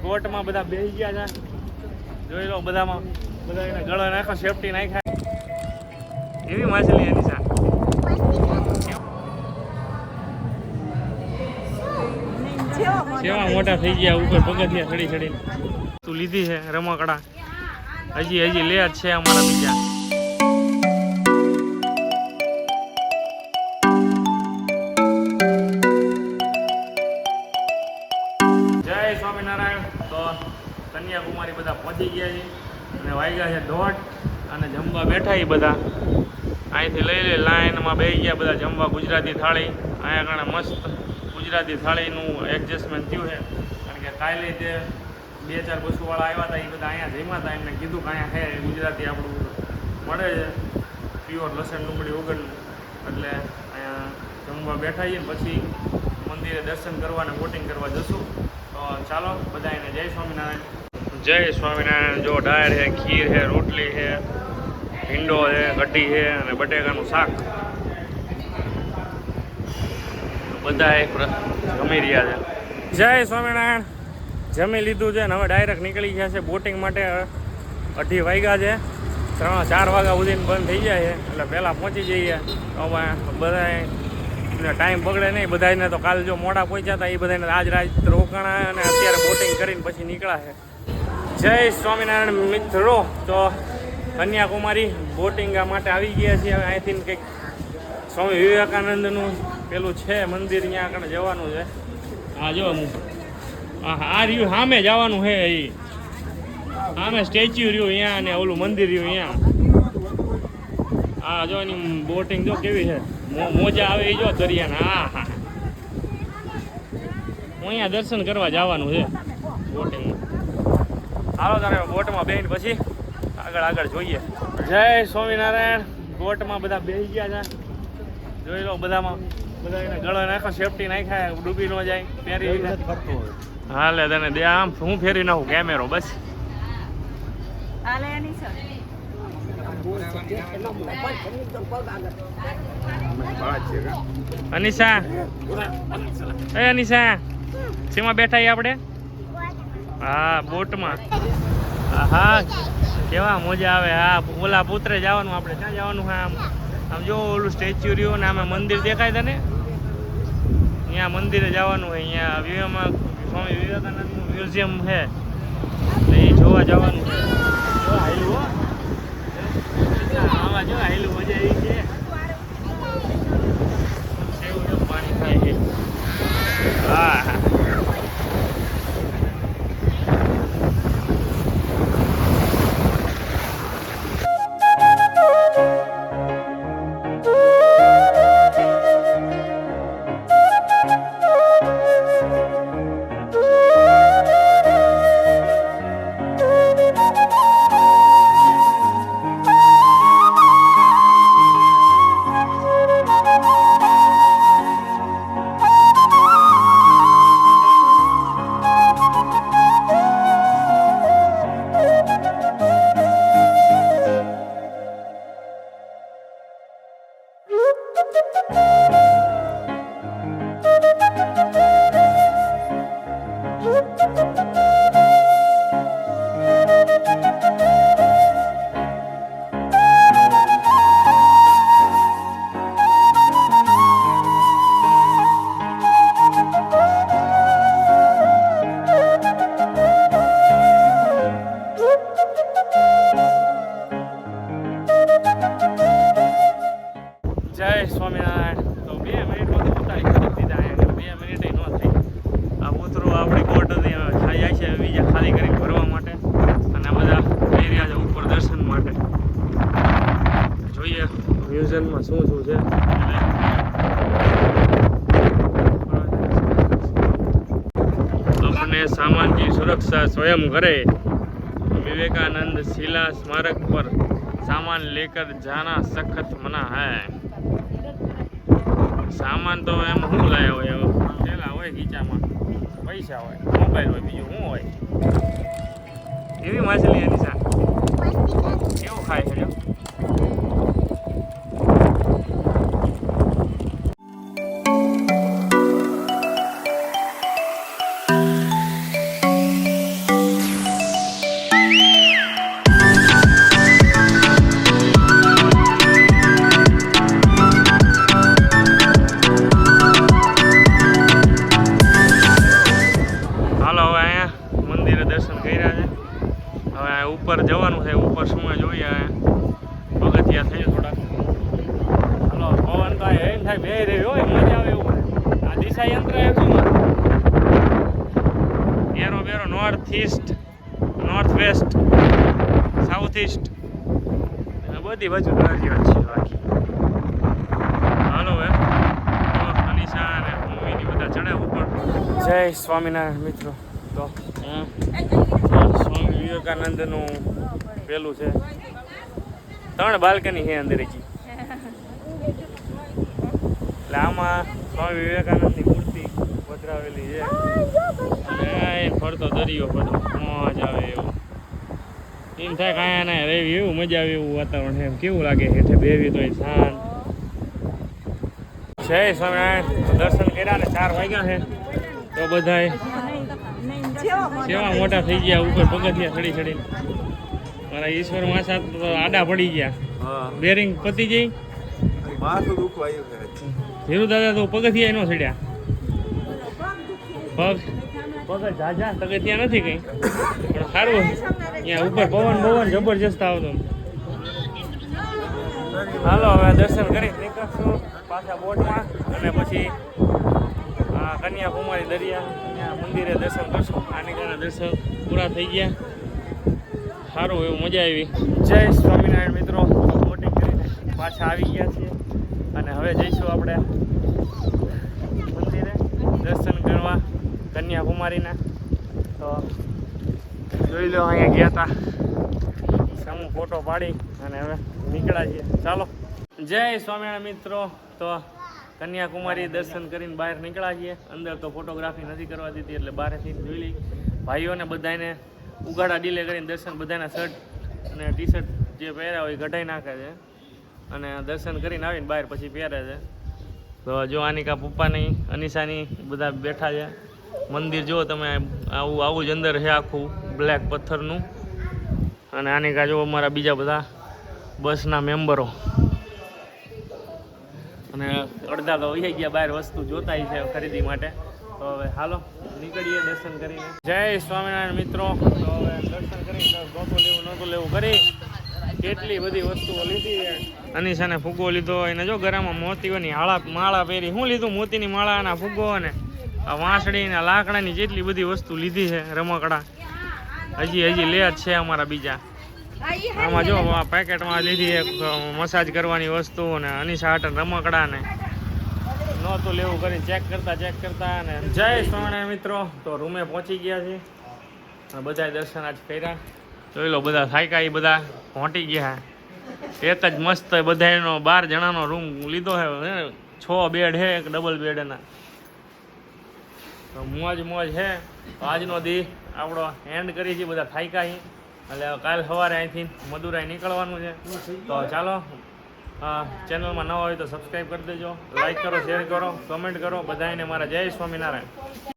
બોટમાં બધા બેસી ગયા છે. જોઈ લો બધામાં બધા એને ગળો નાખો સેફટી નાખ્યા. એવી માછલી એની સા કેવા મોટા થઈ ગયા ઉપર પગથિયા ચડી ચડીને. તું લીધી છે રમકડા હજી લે છે અમારા બીજા. જય સ્વામિનારાયણ. તો કન્યાકુમારી બધા પહોંચી ગયા છે અને વાગ્યા છે 1:30 અને જમવા બેઠા એ બધા. અહીંથી લઈ લાઈનમાં બેસી ગયા બધા જમવા. ગુજરાતી થાળી અહીંયા આગળ મસ્ત ગુજરાતી થાળીનું એડજસ્ટમેન્ટ થયું છે. કારણ કે કાલે જે 2-4 બસોવાળા આવ્યા હતા એ બધા અહીંયા જમ્યા હતા. એમને કીધું કે અહીંયા છે ગુજરાતી આપણું મળે છે પ્યોર લસણ ડુંગળી વગરનું. એટલે અહીંયા જમવા બેઠા છીએ. પછી મંદિરે દર્શન કરવા અને બોટિંગ કરવા જશું. તો ચાલો બધા એને જય સ્વામિનારાયણ. જય સ્વામિનારાયણ. જો ડાળ છે, ખીર છે, રોટલી છે, ભીંડો છે, કઢી છે અને બટેકાનું શાક. બધા જમી રહ્યા છે. જય સ્વામિનારાયણ. જમી લીધું છે ને હવે ડાયરેક્ટ નીકળી ગયા છે બોટિંગ માટે. 2:30 વાગ્યા છે. 3-4 વાગ્યા સુધી બંધ થઈ જાય છે એટલે પહેલાં પહોંચી જઈએ. બધા ટાઈમ બગડે નહીં. બધાને તો કાલે જો મોડા પહોંચ્યા હતા એ બધાને આજ રાત રોકાણા અને અત્યારે બોટિંગ કરીને પછી નીકળ્યા છે. જય સ્વામિનારાયણ મિત્રો. તો કન્યાકુમારી બોટિંગ માટે આવી ગયા છીએ. હવે અહીંથી કંઈક સ્વામી વિવેકાનંદનું પેલું છે મંદિર, ત્યાં આગળ જવાનું છે. હા જો આ રહ્યું સામે જવાનું છે. એ સામે સ્ટેચ્યુ રહ્યું અહીંયા અને ઓલું મંદિર રહ્યું અહીંયા. હા જો એની બોટિંગ જો કેવી છે, મોજા આવે એ જો દરિયાના. હા હા હું અહીંયા દર્શન કરવા જવાનું છે બોટિંગમાં. હાલો તારે બોટમાં બેસીને પછી આગળ જોઈએ. જય સ્વામિનારાયણ. બોટમાં બધા બેસી ગયા છે. જોઈ લો બધામાં બધા એને ગળો નાખો સેફટી નાખ્યા ડૂબી ન જાય. પહેરી હાલે તને દે આમ હું ફેરી નાખું કેમેરો બસ. અનિશા એ અનિશા શેમાં બેઠા આપણે? હા બોટમાં. હા કેવા મજા આવે. હા ઓલા પુત્રે જવાનું આપણે. ક્યાં જવાનું? હા આમ જો ઓલું સ્ટેચ્યુ રહ્યું ને આમે મંદિર દેખાય તને? અહીંયા મંદિરે જવાનું હોય. અહીંયા વ્યૂમાં સ્વામી વિવેકાનંદનું મ્યુઝિયમ છે એ જોવા જવાનું છે. જો હાઈલું આમાં જો હાઈલું મજા આવી છે. એવું પાણી થાય છે. હા હા સ્વામિનારાયણ. તો 2 મિનિટમાં તો ઉતારી કરી દીધા. અહીંયા 2 મિનિટ ન થઈ. આ ઉતરો આપણી બોટ હતી હવે ખાઈ જાય છે બીજા ખાલી કરીને ભરવા માટે. અને બધા જઈ રહ્યા છે ઉપર દર્શન માટે. જોઈએ મ્યુઝિયમમાં શું છે. अपने सामान की सुरक्षा स्वयं करे. विवेकानंद शिला स्मारक पर सामान लेकर जाना सख्त मना है. सामान तो એમ શું લાવ્યા હોય? પેલા હોય ખીચામાં પૈસા હોય, મોબાઈલ હોય, બીજું શું હોય? એવી માછલી એની સા કેવું ખાય છે? અહીંયા મંદિરે દર્શન કર્યા છે. હવે આ ઉપર જવાનું છે. ઉપર શું જોઈએ પગથિયા થઈ થોડાક. હાલો પવન તો એમ થાય બે રહ્યો હોય મજા આવે એવું. આ દિશા યંત્ર શું એરો બેરો north east north west south east બધી બાજુ નજીક છે બાકી. હાલો હવે અનિશા અને મમ્મીની બધા ચડ્યા ઉપર. જય સ્વામિનારાયણ મિત્રો. તો સ્વામી વિવેકાનંદનું પેલું છે 3 બાલ્કની છે અંદર હજી. એટલે આમાં સ્વામી વિવેકાનંદની મૂર્તિ પધરાવેલી છે અને ફરતો દરિયો બધો મોજ આવે એવું. એમ થાય કાંઈ ના રેવી એવું મજા આવે એવું વાતાવરણ એમ કેવું લાગે હેઠે બેવી તો શાંત. જય સ્વામિનારાયણ. દર્શન કર્યા ને 4 વાગ્યા છે તો બધાય કેવા મોટા થઈ ગયા ઉપર પગથિયા ચડી ચડી. મારા ઈશ્વર માસા તો આડા પડી ગયા. બેરિંગ પતી જઈ ધીરુ દાદા તો પગથિયા નો ચડ્યા. પગ ઝાઝા પગથિયા નથી કઈ પણ સારું અહીંયા ઉપર પવન જબરજસ્ત આવતો. હાલો હવે દર્શન કરી નીકળશું પાછા બોટમાં અને પછી કન્યાકુમારી દરિયા ત્યાં મંદિરે દર્શન કરશું. આનિકાના દર્શન પૂરા થઈ ગયા. સારું એવું મજા આવી. જય સ્વામિનારાયણ મિત્રો. બોટિંગ કરીને પાછા આવી ગયા છીએ અને હવે જઈશું આપણે મંદિરે દર્શન કરવા કન્યાકુમારીના. તો જોઈ લો અહીંયા ગયા હતા સમૂહ ફોટો પાડી અને હવે નીકળ્યા છીએ. ચાલો જય સ્વામિનારાયણ મિત્રો. તો કન્યાકુમારી દર્શન કરીને બહાર નીકળ્યા છીએ. અંદર તો ફોટોગ્રાફી નથી કરવા દીધી એટલે બહારથી જોઈ લઈ. ભાઈઓને બધાને ઉગાડા ડીલે કરીને દર્શન બધાના શર્ટ અને ટી શર્ટ જે પહેર્યા હોય કઢાઈ નાખે છે અને દર્શન કરીને આવીને બહાર પછી પહેરે છે. તો જો આનિકા પપ્પાની અનિશાની બધા બેઠા છે. મંદિર જો તમે આવું જ અંદર છે આખું બ્લેક પથ્થરનું. અને આનિકા જો અમારા બીજા બધા બસના મેમ્બરો અને અડધા તો વહી ગયા બહાર વસ્તુ જોતા છે ખરીદી માટે. તો હવે હાલો નીકળીએ દર્શન કરીને. જય સ્વામિનારાયણ મિત્રો. તો હવે દર્શન કરી નહોતું લેવું કરી કેટલી બધી વસ્તુઓ લીધી છે. અનિશાને ફુગ્ગો લીધો એને જો ગરામાં મોતીઓની માળા પહેરી. શું લીધું? મોતીની માળા અને ફુગ્ગો અને વાંસળી ને લાકડાની જેટલી બધી વસ્તુ લીધી છે. રમકડા હજી લે જ છે અમારા બીજા. આમાં જો પેકેટમાં લીધી એક મસાજ કરવાની વસ્તુ અને અનિશા હાટન રમકડા ને નહોતું લેવું કરી ચેક કરતા અને જય સ્વામિનારાયણ મિત્રો. તો રૂમે પહોંચી ગયા છે અને બધા દર્શન આજ કર્યા. જોઈ લો બધા થાક્યા એ બધા પહોંચી ગયા. એક જ મસ્ત બધાનો 12 જણાનો રૂમ લીધો છે. 6 બેડ છે એક ડબલ બેડના. તો મોજ છે. આજનો દી આપણો એન્ડ કરી છે. બધા થાક્યા એટલે કાલ સવારે અહીંથી મદુરાઈ નીકળવાનું છે. તો ચાલો ચેનલમાં નવા હોય તો સબસ્ક્રાઈબ કરી દેજો. લાઈક કરો, શેર કરો, કમેન્ટ કરો. બધાને મારા જય સ્વામિનારાયણ.